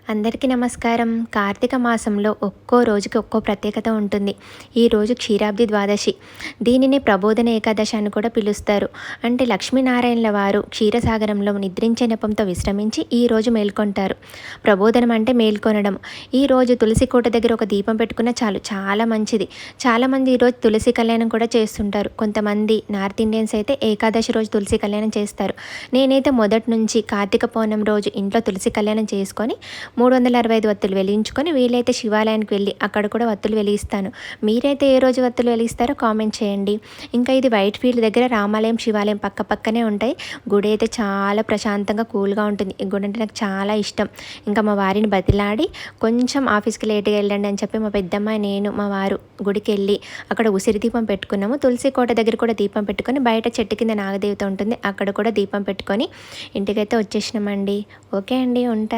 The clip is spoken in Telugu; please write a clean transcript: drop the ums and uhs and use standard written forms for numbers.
అందరికీ నమస్కారం. కార్తీక మాసంలో ఒక్కో రోజుకి ఒక్కో ప్రత్యేకత ఉంటుంది. ఈరోజు క్షీరాబ్ది ద్వాదశి. దీనిని ప్రబోధన ఏకాదశి అని కూడా పిలుస్తారు. అంటే లక్ష్మీనారాయణల వారు క్షీరసాగరంలో నిద్రించే నెపంతో విశ్రమించి ఈరోజు మేల్కొంటారు. ప్రబోధనం అంటే మేల్కొనడం. ఈరోజు తులసి కోట దగ్గర ఒక దీపం పెట్టుకున్న చాలు, చాలా మంచిది. చాలామంది ఈరోజు తులసి కళ్యాణం కూడా చేస్తుంటారు. కొంతమంది నార్త్ ఇండియన్స్ అయితే ఏకాదశి రోజు తులసి కళ్యాణం చేస్తారు. నేనైతే మొదటి నుంచి కార్తీక పౌర్ణమి రోజు ఇంట్లో తులసి కళ్యాణం చేసుకొని 365 వత్తులు వెలిగించుకొని వీలైతే శివాలయానికి వెళ్ళి అక్కడ కూడా వత్తులు వెలిగిస్తాను. మీరైతే ఏ రోజు వత్తులు వెలిగిస్తారో కామెంట్ చేయండి. ఇంకా ఇది వైట్ ఫీల్డ్ దగ్గర రామాలయం శివాలయం పక్క పక్కనే ఉంటాయి. గుడి అయితే చాలా ప్రశాంతంగా కూల్గా ఉంటుంది. ఈ గుడి అంటే నాకు చాలా ఇష్టం. ఇంకా మా వారిని బతిలాడి కొంచెం ఆఫీస్కి లేట్గా వెళ్ళండి అని చెప్పి మా పెద్దమ్మాయి, నేను, మా వారు గుడికి వెళ్ళి అక్కడ ఉసిరి దీపం పెట్టుకున్నాము. తులసి కోట దగ్గర కూడా దీపం పెట్టుకొని బయట చెట్టు కింద నాగదేవత ఉంటుంది, అక్కడ కూడా దీపం పెట్టుకొని ఇంటికైతే వచ్చేసినామండి. ఓకే అండి, ఉంటాను.